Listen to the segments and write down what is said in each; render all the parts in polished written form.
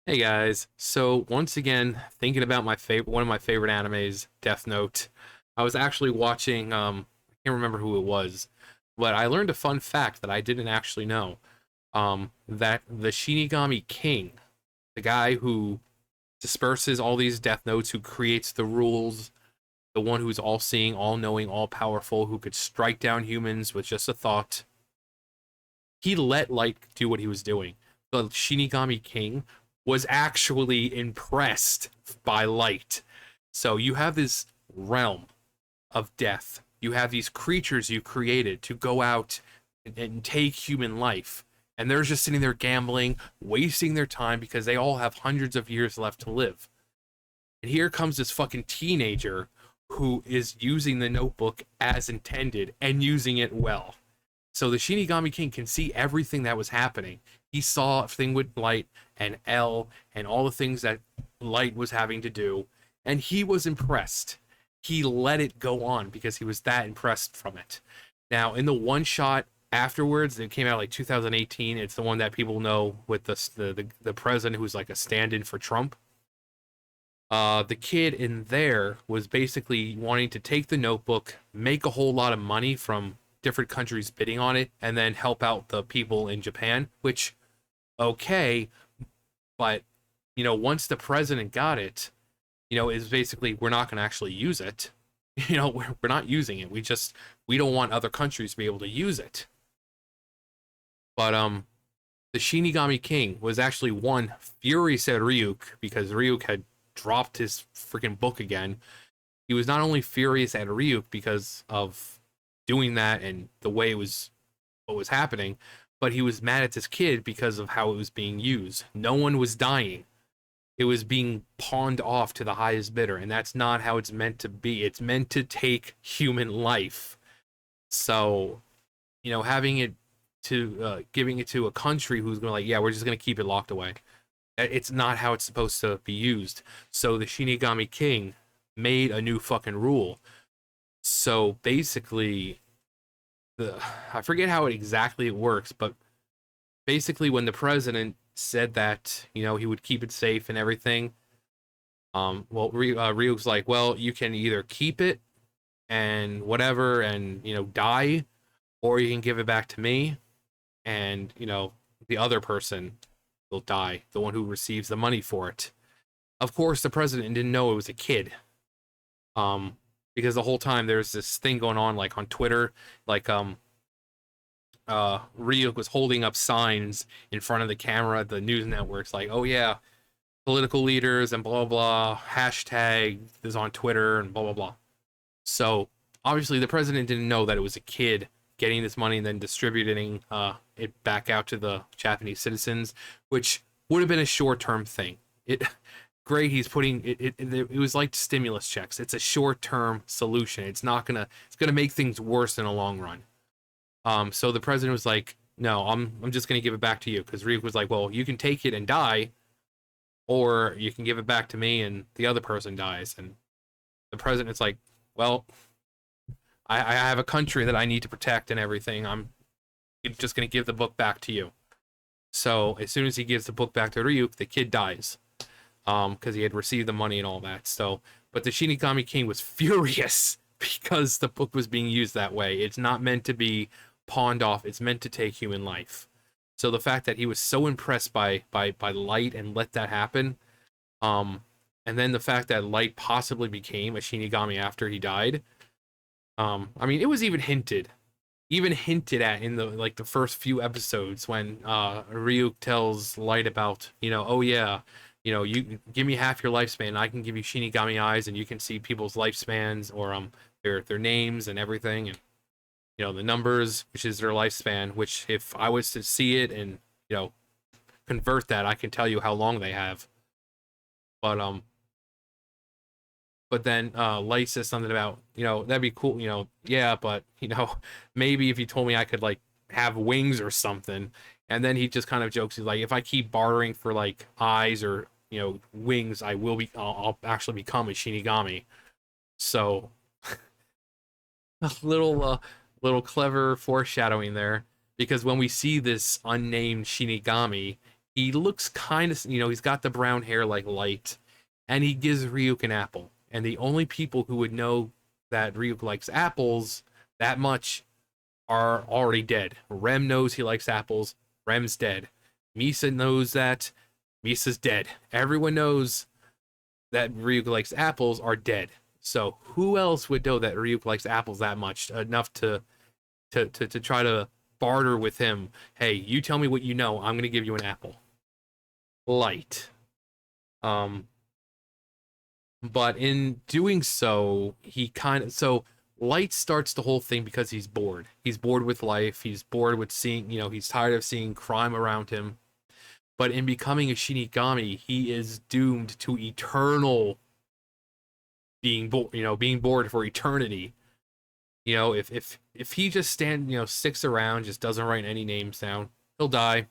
Hey guys, so once again, thinking about one of my favorite animes, Death Note. I was actually watching, I can't remember who it was, but I learned a fun fact that I didn't actually know. That the Shinigami King, the guy who disperses all these Death Notes, who creates the rules, the one who's all-seeing, all-knowing, all-powerful, who could strike down humans with just a thought, he let Light do what he was doing. The Shinigami King was actually impressed by Light. So you have this realm of death. You have these creatures you created to go out and take human life. And they're just sitting there gambling, wasting their time because they all have hundreds of years left to live. And here comes this fucking teenager who is using the notebook as intended and using it well. So the Shinigami King can see everything that was happening. He saw a thing with Light and L and all the things that Light was having to do, and he was impressed. He let it go on because he was that impressed from it. Now, in the one shot afterwards, it came out like 2018. It's the one that people know with the president who's like a stand-in for Trump. The kid in there was basically wanting to take the notebook, make a whole lot of money from different countries bidding on it, and then help out the people in Japan, which, okay, but, once the president got it, is basically, we're not going to actually use it. We're not using it. We don't want other countries to be able to use it. But, the Shinigami King was actually one furious at Ryuk because Ryuk had dropped his freaking book again. He was not only furious at Ryuk because of doing that and the way what was happening, but he was mad at this kid because of how it was being used. No one was dying. It was being pawned off to the highest bidder, and that's not how it's meant to be. It's meant to take human life. So, having it to giving it to a country who's going to like, yeah, we're just going to keep it locked away. It's not how it's supposed to be used. So the Shinigami King made a new fucking rule. So basically, the I forget how exactly it works, but basically when the president said that he would keep it safe and everything, Ryuk's like, well, you can either keep it and whatever and die, or you can give it back to me, and the other person will die, the one who receives the money for it. Of course, the president didn't know it was a kid. Um, because the whole time there's this thing going on like on Twitter, like Ryuk was holding up signs in front of the camera at the news networks, like, oh yeah, political leaders and blah blah, hashtag is on Twitter and blah blah blah. So obviously the president didn't know that it was a kid getting this money and then distributing it back out to the Japanese citizens, which would have been a short-term thing. Great, he's putting it was like stimulus checks. It's a short-term solution. It's gonna make things worse in the long run. So the president was like, no, I'm just gonna give it back to you, because Ryuk was like, well, you can take it and die, or you can give it back to me and the other person dies. And the president's like, well, I have a country that I need to protect and everything. I'm just gonna give the book back to you. So as soon as he gives the book back to Ryuk, the kid dies, because he had received the money and all that. So, but the Shinigami King was furious because the book was being used that way. It's not meant to be pawned off. It's meant to take human life. So the fact that he was so impressed by Light and let that happen, and then the fact that Light possibly became a Shinigami after he died. I mean, it was even hinted at in the first few episodes when Ryuk tells Light about, oh yeah, you give me half your lifespan, I can give you Shinigami eyes, and you can see people's lifespans, or their names and everything, and the numbers, which is their lifespan. Which if I was to see it and convert that, I can tell you how long they have. But then Light says something about, that'd be cool, yeah, but maybe if you told me I could like have wings or something. And then he just kind of jokes, he's like, if I keep bartering for like eyes or wings, I'll actually become a Shinigami. So a little clever foreshadowing there, because when we see this unnamed Shinigami, He looks kind of, he's got the brown hair like Light, and he gives Ryuk an apple. And the only people who would know that Ryuk likes apples that much are already dead. Rem knows he likes apples. Rem's dead. Misa knows that. Misa's dead. Everyone knows that Ryuk likes apples are dead. So who else would know that Ryuk likes apples that much enough to try to barter with him? Hey, you tell me what you know. I'm gonna give you an apple. Light. Um, but in doing so, Light starts the whole thing because he's bored. He's bored with life. He's bored with seeing, he's tired of seeing crime around him. But in becoming a Shinigami, he is doomed to eternal being bored for eternity. If he just sticks around, just doesn't write any names down, he'll die,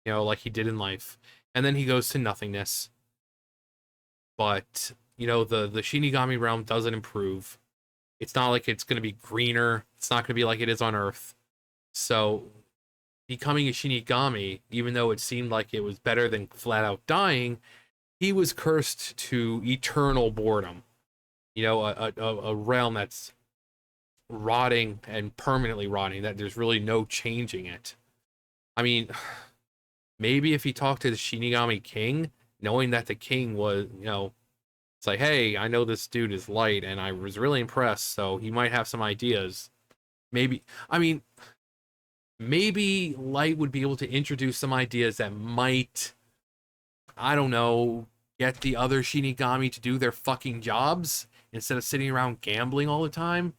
like he did in life. And then he goes to nothingness. But, the Shinigami realm doesn't improve. It's not like it's going to be greener. It's not going to be like it is on Earth. So, becoming a Shinigami, even though it seemed like it was better than flat out dying, he was cursed to eternal boredom. A realm that's rotting and permanently rotting, that there's really no changing it. I mean, maybe if he talked to the Shinigami King, knowing that the king was, it's like, hey, I know this dude is Light, and I was really impressed, so he might have some ideas. Maybe Light would be able to introduce some ideas that might, I don't know, get the other Shinigami to do their fucking jobs instead of sitting around gambling all the time.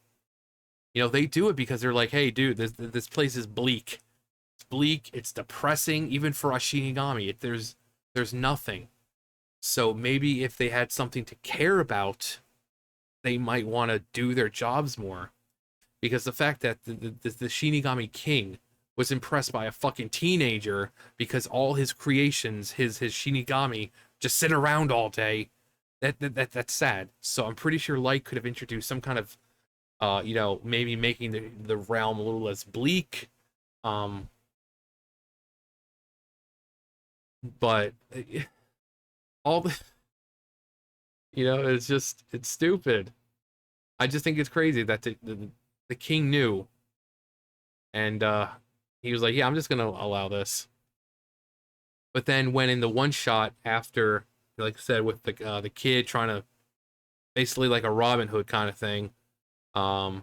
They do it because they're like, hey, dude, this place is bleak. It's bleak. It's depressing, even for a Shinigami. There's nothing. So maybe if they had something to care about, they might want to do their jobs more. Because the fact that the Shinigami King was impressed by a fucking teenager because all his creations, his Shinigami, just sit around all day, that's sad. So I'm pretty sure Light could have introduced some kind of, maybe making the realm a little less bleak. But all the, it's stupid. I just think it's crazy that the king knew, and he was like, yeah, I'm just gonna allow this. But then when in the one shot after, like I said, with the kid trying to, basically like a Robin Hood kind of thing, the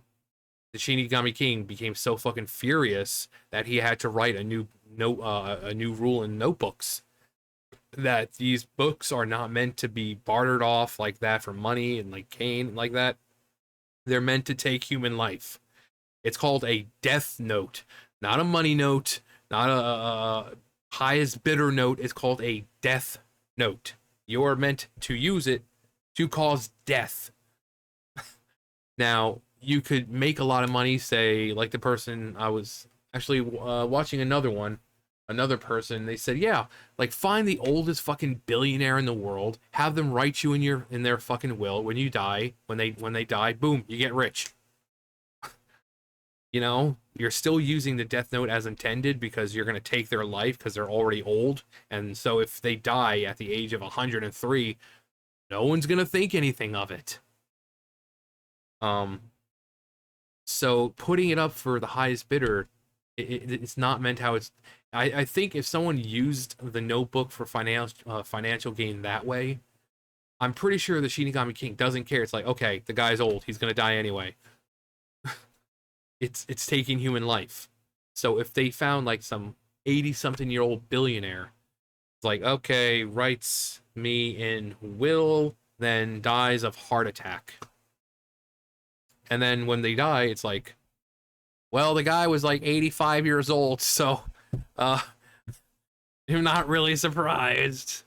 Shinigami King became so fucking furious that he had to write a new rule in notebooks, that these books are not meant to be bartered off like that for money and like cane like that. They're meant to take human life. It's called a death note, not a money note, not a highest bidder note. It's called a death note. You're meant to use it to cause death. Now, you could make a lot of money, say, like the person I was actually watching another person, they said, yeah, like find the oldest fucking billionaire in the world, have them write you in their fucking will when you die, when they die, boom, you get rich. You're still using the death note as intended because you're going to take their life because they're already old. And so if they die at the age of 103, no one's going to think anything of it. So putting it up for the highest bidder, it's not meant how it's. I think if someone used the notebook for financial gain that way, I'm pretty sure the Shinigami King doesn't care. It's like, okay, the guy's old, he's gonna die anyway. It's taking human life. So if they found like some 80-something-year-old billionaire, it's like, okay, writes me in will, then dies of heart attack. And then when they die, it's like, well, the guy was like 85 years old, so I'm not really surprised.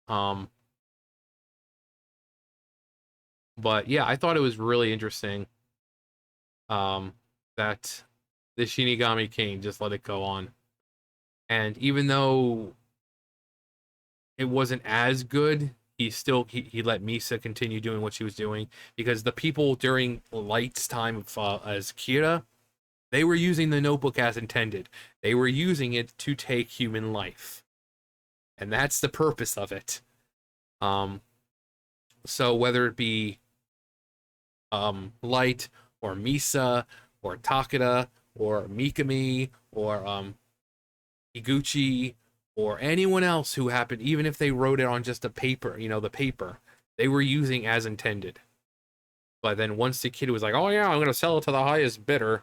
But yeah, I thought it was really interesting that the Shinigami King just let it go on. And even though it wasn't as good, he let Misa continue doing what she was doing, because the people during Light's time of as Kira, They were using the notebook as intended. They were using it to take human life. And that's the purpose of it. Um, so whether it be Light or Misa or Takeda or Mikami or Iguchi or anyone else who happened, even if they wrote it on just a paper, the paper, they were using as intended. But then once the kid was like, oh yeah, I'm going to sell it to the highest bidder,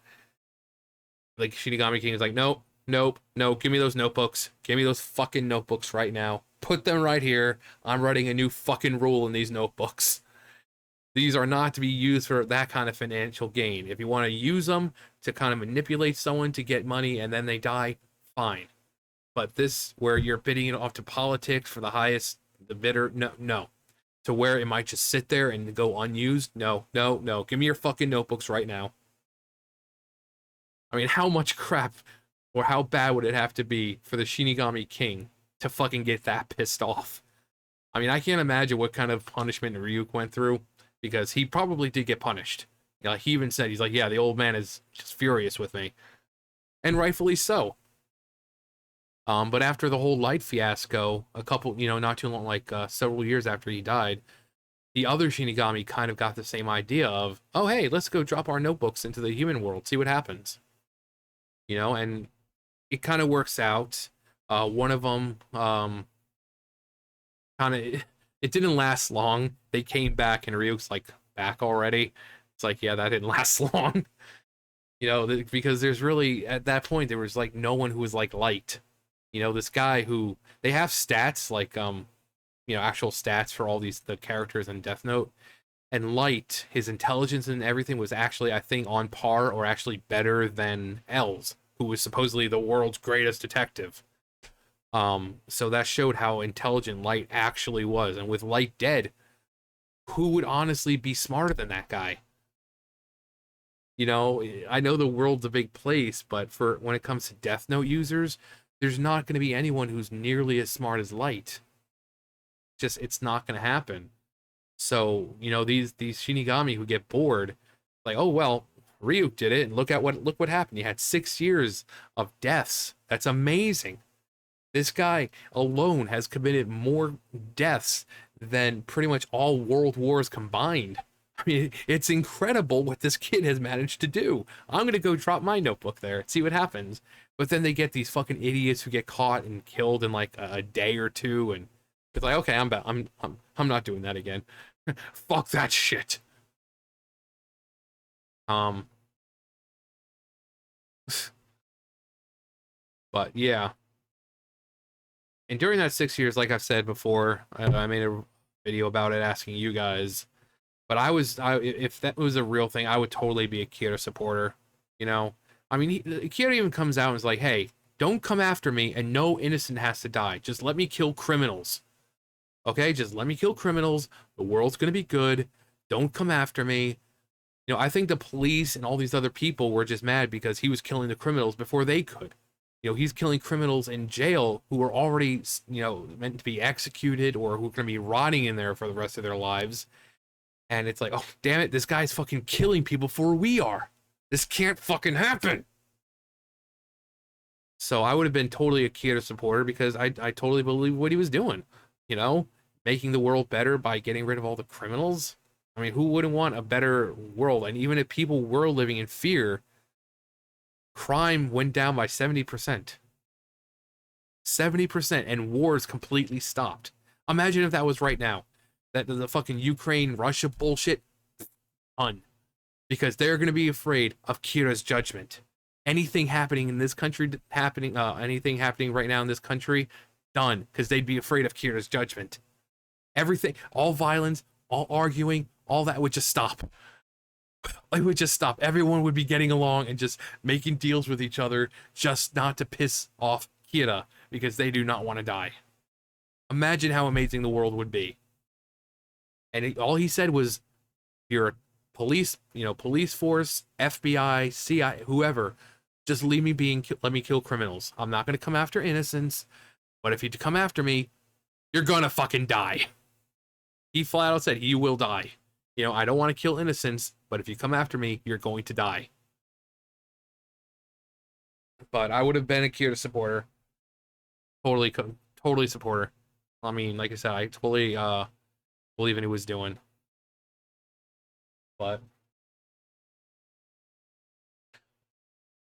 like Shinigami King is like, nope, nope, no, give me those notebooks. Give me those fucking notebooks right now. Put them right here. I'm writing a new fucking rule in these notebooks. These are not to be used for that kind of financial gain. If you want to use them to kind of manipulate someone to get money and then they die, fine. But this, where you're bidding it off to politics for the highest, the bidder, no, no. To where it might just sit there and go unused, no, no, no. Give me your fucking notebooks right now. I mean, how much crap or how bad would it have to be for the Shinigami King to fucking get that pissed off? I mean, I can't imagine what kind of punishment Ryuk went through, because he probably did get punished. He even said, he's like, yeah, the old man is just furious with me. And rightfully so. But after the whole Light fiasco, a couple, not too long, like several years after he died, the other Shinigami kind of got the same idea of, oh, hey, let's go drop our notebooks into the human world, see what happens. And it kind of works out. One of them kind of, it didn't last long. They came back and Ryuk's like back already. It's like, yeah, that didn't last long. Because there's really, at that point, there was like no one who was like Light. This guy who, they have stats like, actual stats for all the characters in Death Note. And Light, his intelligence and everything was actually, I think, on par or actually better than L's, who was supposedly the world's greatest detective. So that showed how intelligent Light actually was. And with Light dead, who would honestly be smarter than that guy? I know the world's a big place, but for when it comes to Death Note users, there's not going to be anyone who's nearly as smart as Light. Just, it's not going to happen. So, these Shinigami who get bored, like, oh well, Ryuk did it, and look what happened. You had 6 years of deaths. That's amazing. This guy alone has committed more deaths than pretty much all world wars combined. I mean, it's incredible what this kid has managed to do. I'm gonna go drop my notebook there, see what happens. But then they get these fucking idiots who get caught and killed in like a day or two, and it's like, okay, I'm not doing that again. Fuck that shit. But yeah. And during that 6 years, like I've said before, I made a video about it asking you guys. But if that was a real thing, I would totally be a Kira supporter. I mean, Kira even comes out and is like, hey, don't come after me, and no innocent has to die. Just let me kill criminals. Okay, just let me kill criminals. The world's gonna be good. Don't come after me. I think the police and all these other people were just mad because he was killing the criminals before they could. He's killing criminals in jail who are already, meant to be executed or who are going to be rotting in there for the rest of their lives. And it's like, oh, damn it, this guy's fucking killing people before we are. This can't fucking happen. So I would have been totally a Kira supporter because I totally believe what he was doing. Making the world better by getting rid of all the criminals. I mean, who wouldn't want a better world? And even if people were living in fear, crime went down by 70%. 70%, and wars completely stopped. Imagine if that was right now. That the fucking Ukraine-Russia bullshit, done. Because they're going to be afraid of Kira's judgment. Anything happening in this country, anything happening right now in this country, done. Because they'd be afraid of Kira's judgment. Everything, all violence, all arguing, all that would just stop. It would just stop. Everyone would be getting along and just making deals with each other just not to piss off Kira because they do not want to die. Imagine how amazing the world would be. And all he said was, you're a police, police force, FBI, CIA, whoever, just leave me be and let me kill criminals. I'm not going to come after innocents, but if you come after me, you're going to fucking die. He flat out said, you will die. I don't want to kill innocents, but if you come after me, you're going to die. But I would have been a Kira supporter. Totally, totally supporter. I mean, like I said, I totally believe in what he was doing. But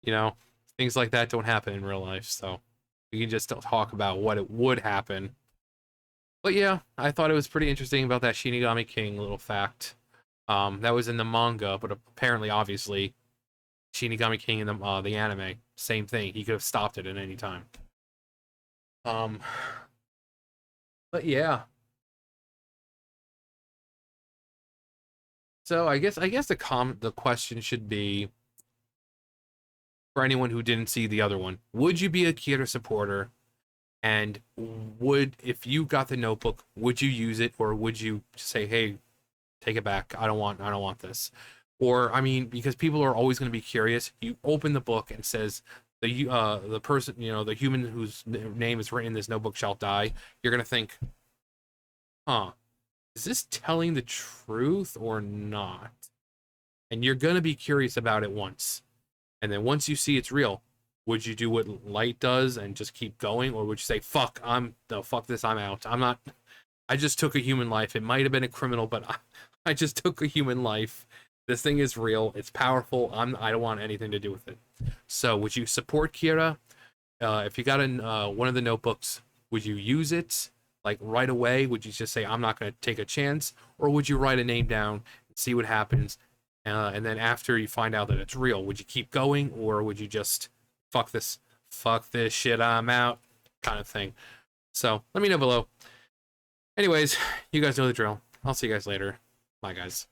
you know, things like that don't happen in real life, so we can just talk about what it would happen. But yeah, I thought it was pretty interesting about that Shinigami King little fact. That was in the manga, but apparently, obviously, Shinigami King in the anime, same thing. He could have stopped it at any time. Um, but yeah. So I guess the question should be for anyone who didn't see the other one: would you be a Kira supporter? And would if you got the notebook, would you use it, or would you say, "Hey, take it back. I don't want this." Or I mean, because people are always going to be curious. You open the book and it says the person, the human whose name is written in this notebook shall die. You're going to think, "Huh, is this telling the truth or not?" And you're going to be curious about it once. And then once you see it's real, would you do what Light does and just keep going, or would you say, "Fuck, no, fuck this, I'm out. I'm not. I just took a human life. It might have been a criminal, but I just took a human life. This thing is real. It's powerful. I don't want anything to do with it." So, would you support Kira? If you got in one of the notebooks, would you use it like right away? Would you just say, "I'm not going to take a chance," or would you write a name down and see what happens? And then after you find out that it's real, would you keep going, or would you just fuck this shit, I'm out, kind of thing? So let me know below. Anyways, you guys know the drill. I'll see you guys later. Bye, guys.